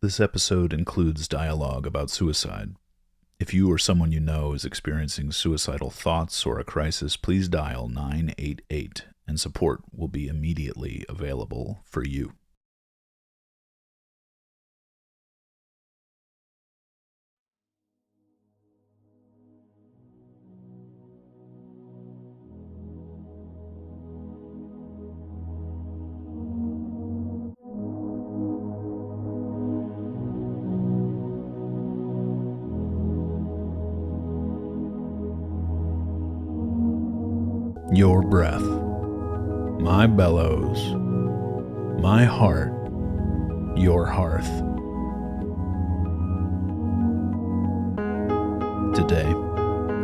This episode includes dialogue about suicide. If you or someone you know is experiencing suicidal thoughts or a crisis, please dial 988 and support will be immediately available for you. Your breath, my bellows, my heart, your hearth. Today,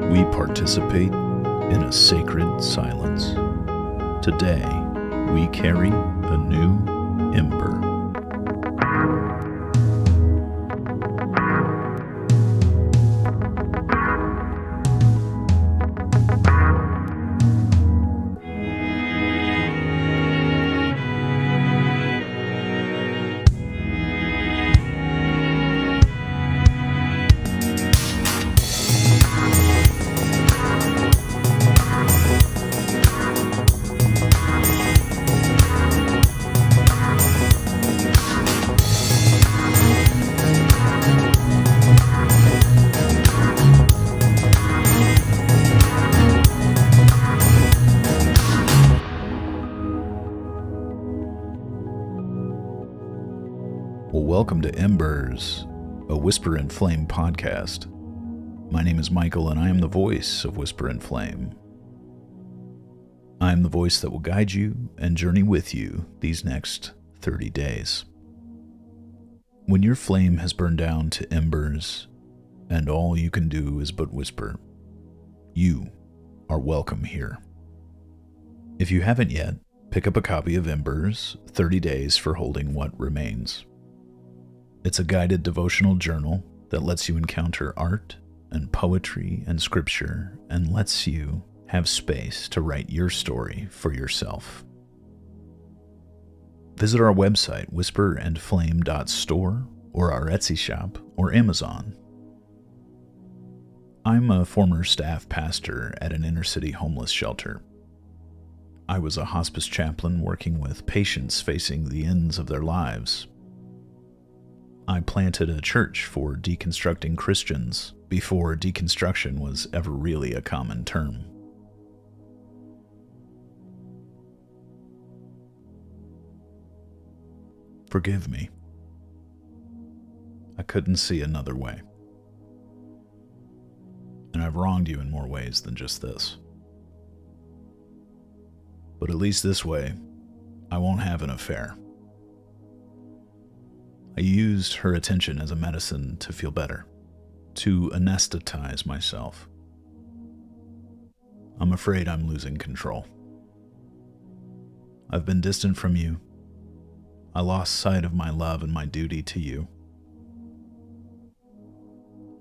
we participate in a sacred silence. Today, we carry a new ember. Well, welcome to Embers, a Whisper and Flame podcast. My name is Michael, and I am the voice of Whisper and Flame. I am the voice that will guide you and journey with you these next 30 days. When your flame has burned down to embers, and all you can do is but whisper, you are welcome here. If you haven't yet, pick up a copy of Embers, 30 Days for Holding What Remains. It's a guided devotional journal that lets you encounter art and poetry and scripture and lets you have space to write your story for yourself. Visit our website, whisperandflame.store, or our Etsy shop, or Amazon. I'm a former staff pastor at an inner-city homeless shelter. I was a hospice chaplain working with patients facing the ends of their lives. I planted a church for deconstructing Christians before deconstruction was ever really a common term. Forgive me. I couldn't see another way. And I've wronged you in more ways than just this. But at least this way, I won't have an affair. I used her attention as a medicine to feel better, to anesthetize myself. I'm afraid I'm losing control. I've been distant from you. I lost sight of my love and my duty to you.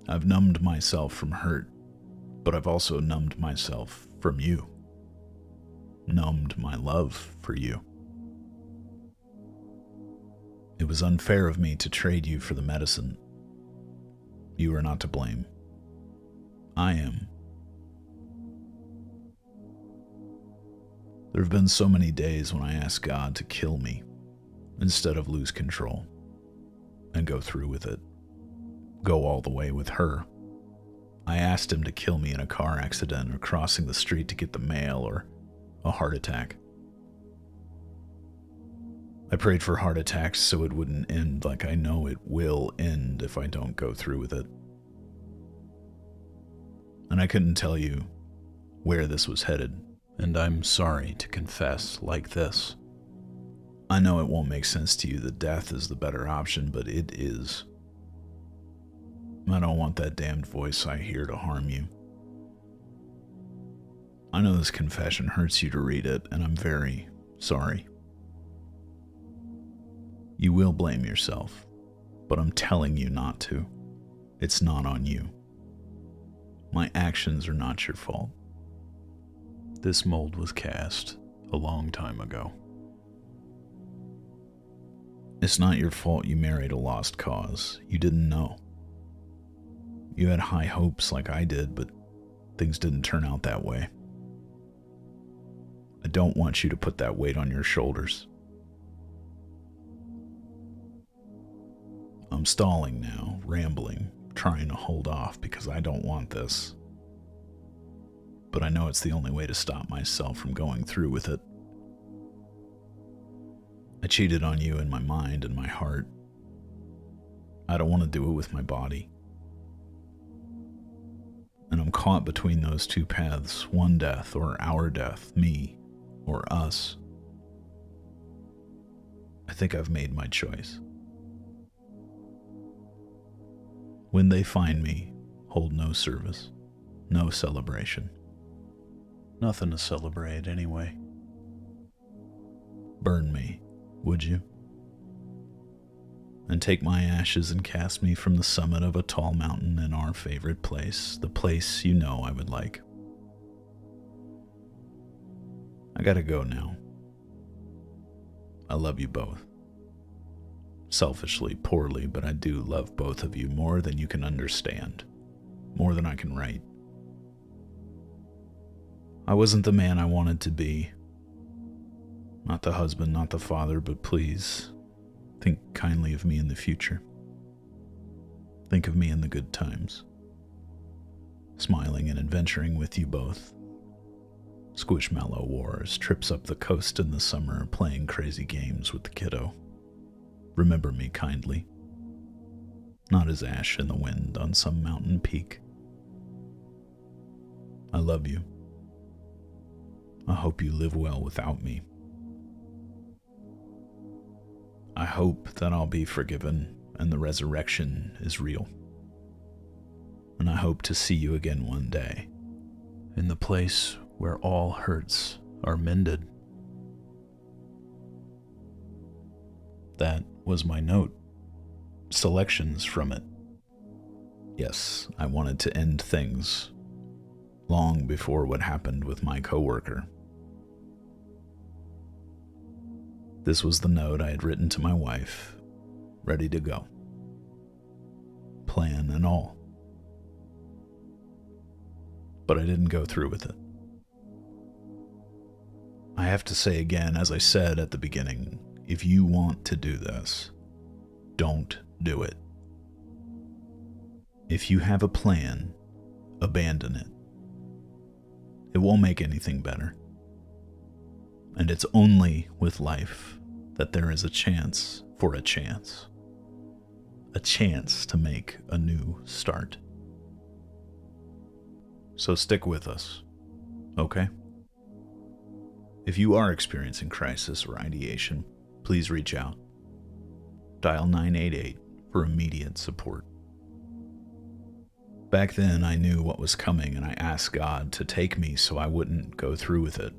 I've numbed myself from hurt, but I've also numbed myself from you. Numbed my love for you. It was unfair of me to trade you for the medicine. You are not to blame. I am. There have been so many days when I asked God to kill me instead of lose control and go through with it. Go all the way with her. I asked him to kill me in a car accident or crossing the street to get the mail or a heart attack. I prayed for heart attacks so it wouldn't end like I know it will end if I don't go through with it. And I couldn't tell you where this was headed, and I'm sorry to confess like this. I know it won't make sense to you that death is the better option, but it is. I don't want that damned voice I hear to harm you. I know this confession hurts you to read it, and I'm very sorry. You will blame yourself, but I'm telling you not to. It's not on you. My actions are not your fault. This mold was cast a long time ago. It's not your fault you married a lost cause. You didn't know. You had high hopes like I did, but things didn't turn out that way. I don't want you to put that weight on your shoulders. I'm stalling now, rambling, trying to hold off because I don't want this. But I know it's the only way to stop myself from going through with it. I cheated on you in my mind and my heart. I don't want to do it with my body. And I'm caught between those two paths, one death or our death, me or us. I think I've made my choice. When they find me, hold no service, no celebration. Nothing to celebrate anyway. Burn me, would you? And take my ashes and cast me from the summit of a tall mountain in our favorite place, the place you know I would like. I gotta go now. I love you both. Selfishly, poorly, but I do love both of you more than you can understand, more than I can write. I wasn't the man I wanted to be. Not the husband, not the father, but please, think kindly of me in the future. Think of me in the good times. Smiling and adventuring with you both. Squishmallow wars, trips up the coast in the summer, playing crazy games with the kiddo. Remember me kindly. Not as ash in the wind on some mountain peak. I love you. I hope you live well without me. I hope that I'll be forgiven and the resurrection is real. And I hope to see you again one day, in the place where all hurts are mended. That was my note. Selections from it. Yes, I wanted to end things long before what happened with my coworker. This was the note I had written to my wife, ready to go. Plan and all. But I didn't go through with it. I have to say again, as I said at the beginning, if you want to do this, don't do it. If you have a plan, abandon it. It won't make anything better. And it's only with life that there is a chance for a chance. A chance to make a new start. So stick with us, okay? If you are experiencing crisis or ideation, please reach out. Dial 988 for immediate support. Back then, I knew what was coming and I asked God to take me so I wouldn't go through with it.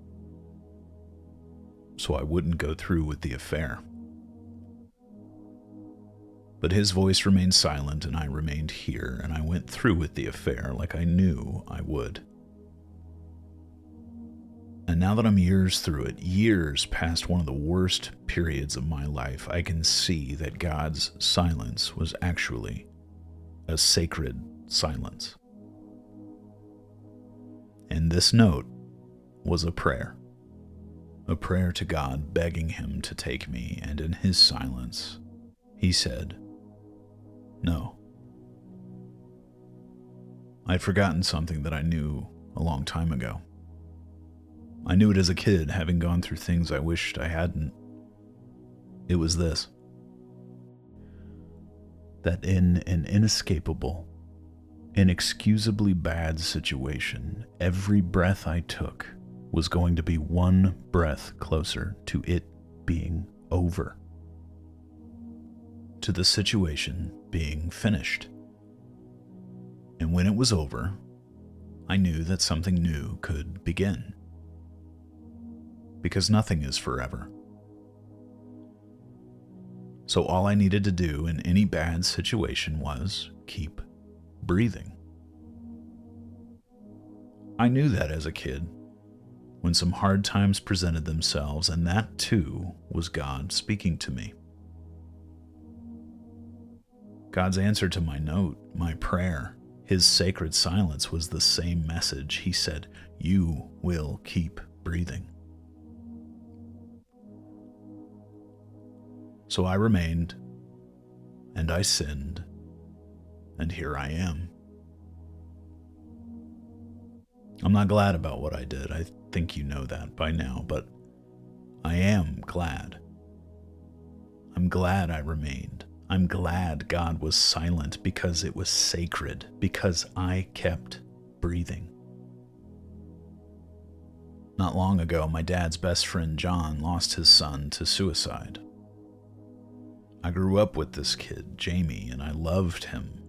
So I wouldn't go through with the affair. But his voice remained silent and I remained here, and I went through with the affair like I knew I would. And now that I'm years through it, years past one of the worst periods of my life, I can see that God's silence was actually a sacred silence. And this note was a prayer to God begging him to take me, and in his silence, he said, no. I'd forgotten something that I knew a long time ago. I knew it as a kid, having gone through things I wished I hadn't. It was this: that in an inescapable, inexcusably bad situation, every breath I took was going to be one breath closer to it being over, to the situation being finished. And when it was over, I knew that something new could begin. Because nothing is forever. So all I needed to do in any bad situation was keep breathing. I knew that as a kid, when some hard times presented themselves, and that too was God speaking to me. God's answer to my note, my prayer, his sacred silence was the same message. He said, "You will keep breathing." So I remained, and I sinned, and here I am. I'm not glad about what I did. I think you know that by now, but I am glad. I'm glad I remained. I'm glad God was silent because it was sacred, because I kept breathing. Not long ago, my dad's best friend John lost his son to suicide. I grew up with this kid, Jamie, and I loved him.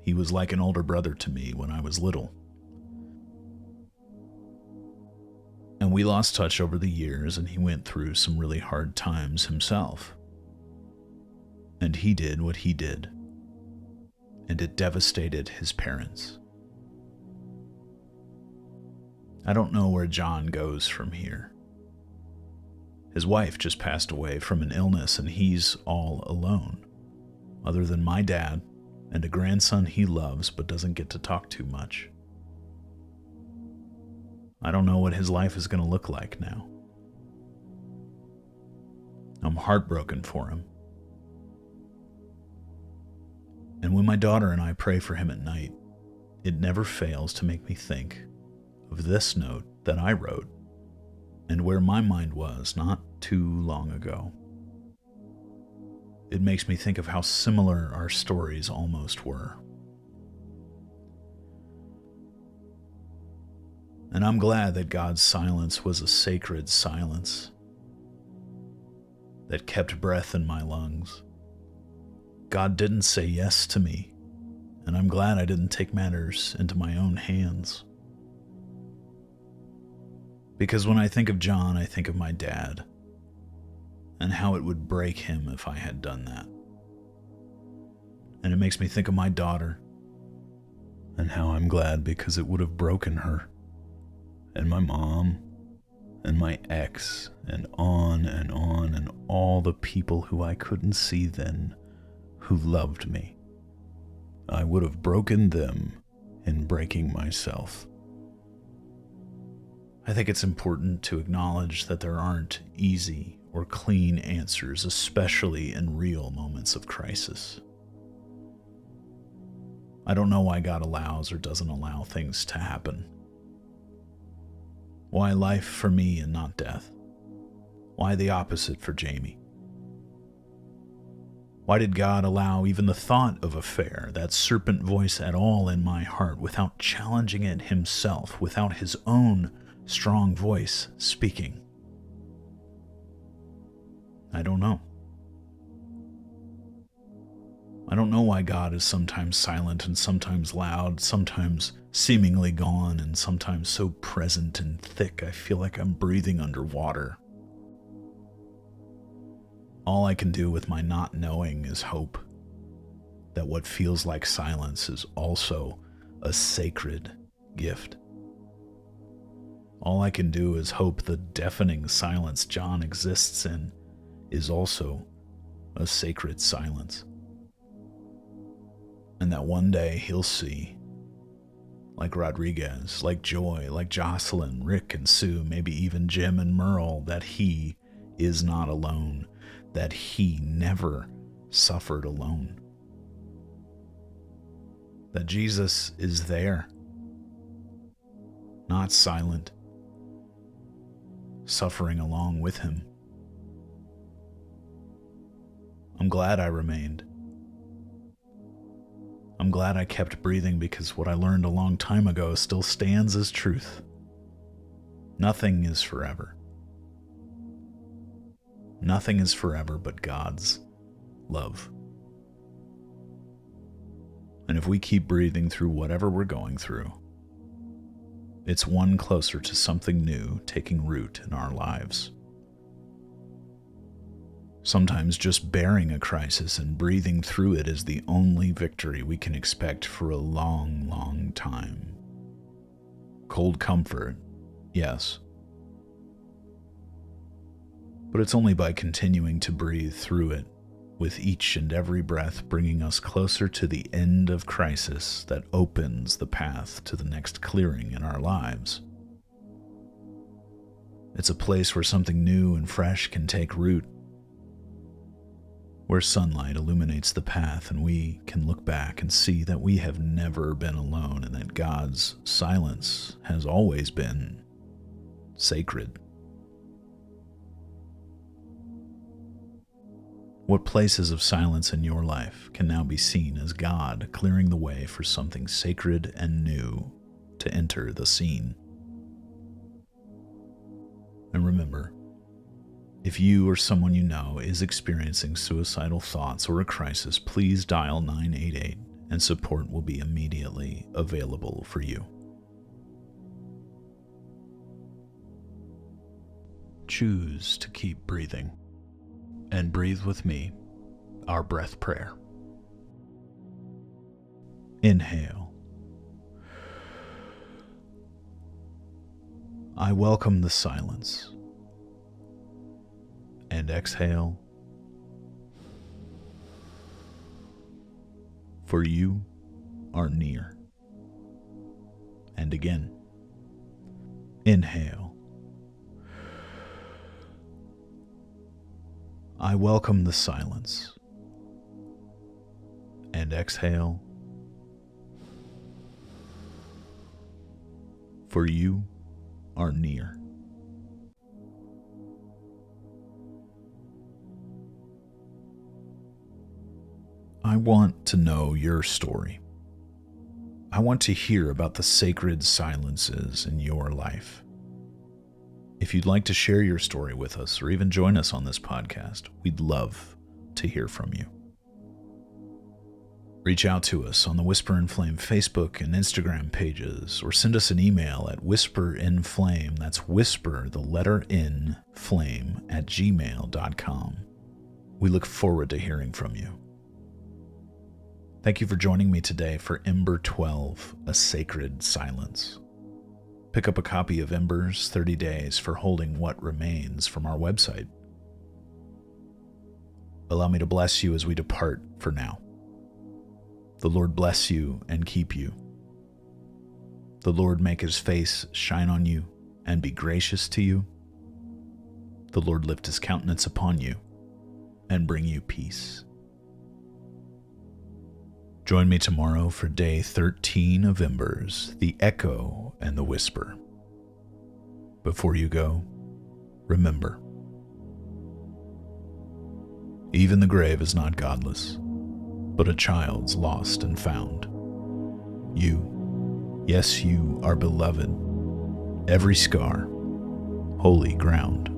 He was like an older brother to me when I was little. And we lost touch over the years, and he went through some really hard times himself. And he did what he did, and it devastated his parents. I don't know where John goes from here. His wife just passed away from an illness, and he's all alone, other than my dad and a grandson he loves but doesn't get to talk to much. I don't know what his life is going to look like now. I'm heartbroken for him. And when my daughter and I pray for him at night, it never fails to make me think of this note that I wrote and where my mind was not too long ago. It makes me think of how similar our stories almost were. And I'm glad that God's silence was a sacred silence that kept breath in my lungs. God didn't say yes to me, and I'm glad I didn't take matters into my own hands. Because when I think of John, I think of my dad, and how it would break him if I had done that. And it makes me think of my daughter, and how I'm glad because it would have broken her, and my mom, and my ex, and on, and all the people who I couldn't see then, who loved me. I would have broken them in breaking myself. I think it's important to acknowledge that there aren't easy or clean answers, especially in real moments of crisis. I don't know why God allows or doesn't allow things to happen. Why life for me and not death? Why the opposite for Jamie? Why did God allow even the thought of affair, that serpent voice at all in my heart, without challenging it himself, without his own strong voice speaking? I don't know. I don't know why God is sometimes silent and sometimes loud, sometimes seemingly gone, and sometimes so present and thick I feel like I'm breathing underwater. All I can do with my not knowing is hope that what feels like silence is also a sacred gift. All I can do is hope the deafening silence John exists in is also a sacred silence. And that one day he'll see, like Rodriguez, like Joy, like Jocelyn, Rick and Sue, maybe even Jim and Merle, that he is not alone, that he never suffered alone. That Jesus is there, not silent, suffering along with him. I'm glad I remained. I'm glad I kept breathing because what I learned a long time ago still stands as truth. Nothing is forever. Nothing is forever but God's love. And if we keep breathing through whatever we're going through, it's one closer to something new taking root in our lives. Sometimes just bearing a crisis and breathing through it is the only victory we can expect for a long, long time. Cold comfort, yes. But it's only by continuing to breathe through it with each and every breath bringing us closer to the end of crisis that opens the path to the next clearing in our lives. It's a place where something new and fresh can take root, where sunlight illuminates the path and we can look back and see that we have never been alone and that God's silence has always been sacred. What places of silence in your life can now be seen as God clearing the way for something sacred and new to enter the scene? And remember, if you or someone you know is experiencing suicidal thoughts or a crisis, please dial 988 and support will be immediately available for you. Choose to keep breathing and breathe with me our breath prayer. Inhale. I welcome the silence. And exhale. For you are near. And again. Inhale. I welcome the silence. And exhale. For you are near. I want to know your story. I want to hear about the sacred silences in your life. If you'd like to share your story with us or even join us on this podcast, we'd love to hear from you. Reach out to us on the Whisper and Flame Facebook and Instagram pages, or send us an email at whisperinflame, that's whisper, the letter N, flame, @gmail.com. We look forward to hearing from you. Thank you for joining me today for Ember 12, A Sacred Silence. Pick up a copy of Embers 30 Days for Holding What Remains from our website. Allow me to bless you as we depart for now. The Lord bless you and keep you. The Lord make his face shine on you and be gracious to you. The Lord lift his countenance upon you and bring you peace. Join me tomorrow for day 13 of Embers, the Echo and the Whisper. Before you go, remember, even the grave is not godless, but a child's lost and found. You, yes, you are beloved, every scar, holy ground.